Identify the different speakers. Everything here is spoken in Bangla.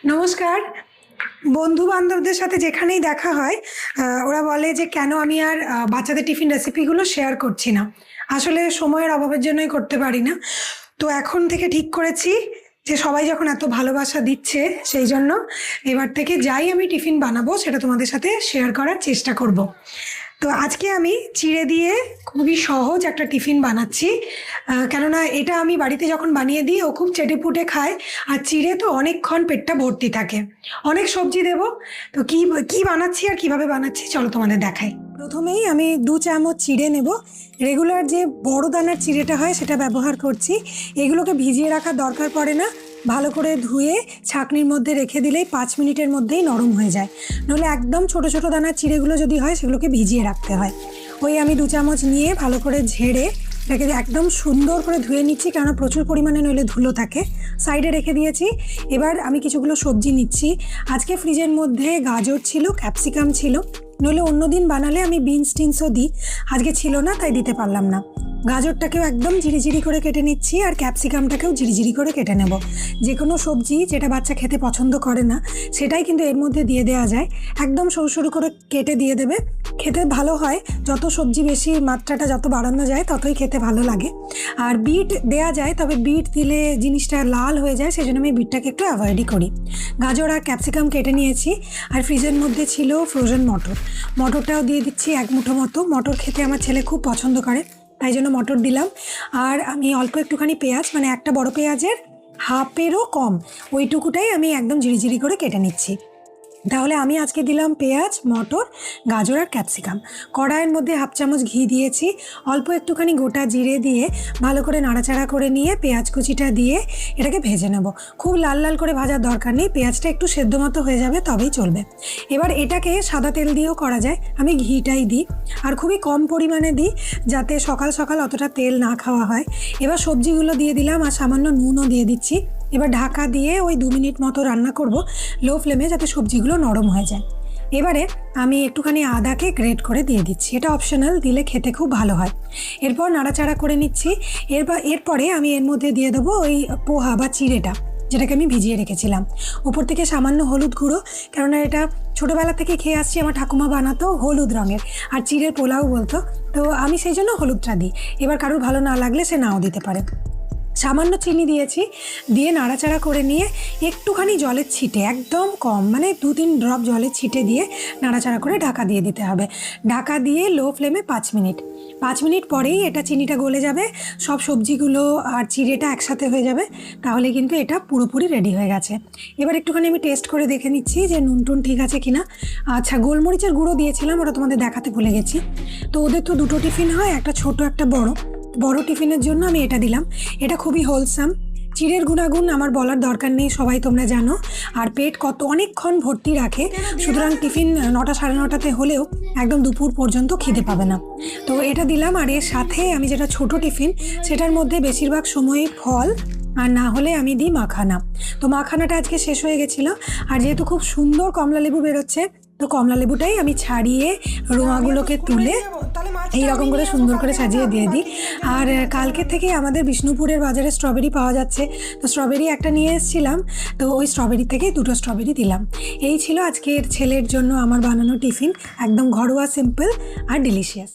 Speaker 1: নমস্কার। বন্ধু বান্ধবদের সাথে যেখানেই দেখা হয় ওরা বলে যে কেন আমি আর বাচ্চাদের টিফিন রেসিপিগুলো শেয়ার করছি না। আসলে সময়ের অভাবের জন্যই করতে পারি না। তো এখন থেকে ঠিক করেছি যে সবাই যখন এত ভালোবাসা দিচ্ছে, সেই জন্য এবার থেকে যাই আমি টিফিন বানাবো সেটা তোমাদের সাথে শেয়ার করার চেষ্টা করব। তো আজকে আমি চিড়ে দিয়ে খুবই সহজ একটা টিফিন বানাচ্ছি। কেননা এটা আমি বাড়িতে যখন বানিয়ে দিই ও খুব চেটেপুটে খায়। আর চিড়ে তো অনেকক্ষণ পেটটা ভর্তি থাকে। অনেক সবজি দেব। তো কি কি বানাচ্ছি আর কিভাবে বানাচ্ছি চলো তোমাদের দেখাই। প্রথমেই আমি 2 চামচ চিড়ে নেব। রেগুলার যে বড় দানার চিড়েটা হয় সেটা ব্যবহার করছি। এগুলোকে ভিজিয়ে রাখার দরকার পড়ে না। ভালো করে ধুয়ে ছাঁকনির মধ্যে রেখে দিলেই 5 মিনিটের মধ্যেই নরম হয়ে যায়। নইলে একদম ছোট ছোট দানার চিড়েগুলো যদি হয় সেগুলোকে ভিজিয়ে রাখতে হয়। ওই আমি 2 চামচ নিয়ে ভালো করে ঝেড়ে এটাকে একদম সুন্দর করে ধুয়ে নিচ্ছি, কেননা প্রচুর পরিমাণে নইলে ধুলো থাকে। সাইডে রেখে দিয়েছি। এবার আমি কিছুগুলো সবজি নিচ্ছি। আজকে ফ্রিজের মধ্যে গাজর ছিল, ক্যাপসিকাম ছিল। নইলে অন্যদিন বানালে আমি বিনস টিনসও দিই। আজকে ছিল না তাই দিতে পারলাম না। গাজরটাকেও একদম ঝিরিঝিরি করে কেটে নিচ্ছি, আর ক্যাপসিকামটাকেও ঝিরিঝিরি করে কেটে নেব। যে কোনো সবজি যেটা বাচ্চা খেতে পছন্দ করে না সেটাই কিন্তু এর মধ্যে দিয়ে দেওয়া যায়। একদম সরু সরু করে কেটে দিয়ে দেবে। খেতে ভালো হয়। যত সবজি বেশি মাত্রাটা যত বাড়ানো যায় ততই খেতে ভালো লাগে। আর বিট দেয়া যায়, তবে বিট দিলে জিনিসটা লাল হয়ে যায়, সেই জন্য আমি বিটটাকে একটু অ্যাভয়েডই করি। গাজর আর ক্যাপসিকাম কেটে নিয়েছি। আর ফ্রিজের মধ্যে ছিল ফ্রোজেন মটর। মটরটাও দিয়ে দিচ্ছি 1 মুঠো মতো। মটর খেতে আমার ছেলে খুব পছন্দ করে, তাই জন্য মটর দিলাম। আর আমি অল্প একটুখানি পেঁয়াজ, মানে একটা বড় পেঁয়াজের হাফেরও কম ওইটুকুটাই আমি একদম ঝিরিঝিরি করে কেটে নিচ্ছি। তাহলে আমি আজকে দিলাম পেঁয়াজ, মটর, গাজর আর ক্যাপসিকাম। কড়াইয়ের মধ্যে 1/2 চামচ ঘি দিয়েছি। অল্প একটুখানি গোটা জিরে দিয়ে ভালো করে নাড়াচাড়া করে নিয়ে পেঁয়াজ কুচিটা দিয়ে এটাকে ভেজে নেব। খুব লাল লাল করে ভাজার দরকার নেই, পেঁয়াজটা একটু সেদ্ধ মতো হয়ে যাবে তবেই চলবে। এবার এটাকে সাদা তেল দিয়েও করা যায়, আমি ঘিটাই দিই। আর খুবই কম পরিমাণে দিই, যাতে সকাল সকাল অতটা তেল না খাওয়া হয়। এবার সবজিগুলো দিয়ে দিলাম আর সামান্য নুনও দিয়ে দিচ্ছি। এবার ঢাকা দিয়ে ওই 2 মিনিট মতো রান্না করব লো ফ্লেমে, যাতে সবজিগুলো নরম হয়ে যায়। এবারে আমি একটুখানি আদাকে গ্রেট করে দিয়ে দিচ্ছি। এটা অপশনাল, দিলে খেতে খুব ভালো হয়। এরপর নাড়াচাড়া করে নিচ্ছি। এরপরে আমি এর মধ্যে দিয়ে দেবো ওই পোহা বা চিড়েটা, যেটাকে আমি ভিজিয়ে রেখেছিলাম। উপর থেকে সামান্য হলুদ গুঁড়ো, কেননা এটা ছোটোবেলা থেকে খেয়ে আসছি। আমার ঠাকুমা বানাতো হলুদ রঙের, আর চিড়ের পোলাও বলতো, তো আমি সেই জন্য হলুদটা দিই। এবার কারোর ভালো না লাগলে সে নাও দিতে পারে। সামান্য চিনি দিয়েছি, দিয়ে নাড়াচাড়া করে নিয়ে একটুখানি জলের ছিটে, একদম কম, মানে 2-3 ড্রপ জলের ছিটে দিয়ে নাড়াচাড়া করে ঢাকা দিয়ে দিতে হবে। ঢাকা দিয়ে লো ফ্লেমে 5 মিনিট। 5 মিনিট পরেই এটা চিনিটা গলে যাবে, সব সবজিগুলো আর চিড়েটা একসাথে হয়ে যাবে। তাহলে কিন্তু এটা পুরোপুরি রেডি হয়ে গেছে। এবার একটুখানি আমি টেস্ট করে দেখে নিচ্ছি যে নুন টুন ঠিক আছে কিনা। আচ্ছা, গোলমরিচের গুঁড়ো দিয়েছিলাম, ওটা তোমাদের দেখাতে ভুলে গেছি। তো ওদের তো 2টো টিফিন হয়, একটা ছোট একটা বড় টিফিনের জন্য আমি এটা দিলাম। এটা খুবই হোলসাম। চিড়ের গুণাগুণ আমার বলার দরকার নেই, সবাই তোমরা জানো। আর পেট কত অনেকক্ষণ ভর্তি রাখে, সুতরাং টিফিন 9টা 9:30 হলেও একদম দুপুর পর্যন্ত খিদে পাবে না। তো এটা দিলাম। আর এর সাথে আমি যেটা ছোট টিফিন, সেটার মধ্যে বেশিরভাগ সময় ফল, আর না হলে আমি দিই মাখানা। তো মাখানাটা আজকে শেষ হয়ে গেছিলো। আর যেহেতু খুব সুন্দর কমলা লেবু বেরোচ্ছে, তো কমলা লেবুটাই আমি ছাড়িয়ে রোঁয়াগুলোকে তুলে এইরকম করে সুন্দর করে সাজিয়ে দিয়ে দিই। আর কালকে থেকে আমাদের বিষ্ণুপুরের বাজারে স্ট্রবেরি পাওয়া যাচ্ছে, তো স্ট্রবেরি একটা নিয়ে এসেছিলাম। তো ওই স্ট্রবেরি থেকে 2টো স্ট্রবেরি দিলাম। এই ছিল আজকের ছেলের জন্য আমার বানানো টিফিন, একদম ঘরোয়া, সিম্পল আর ডিলিশিয়াস।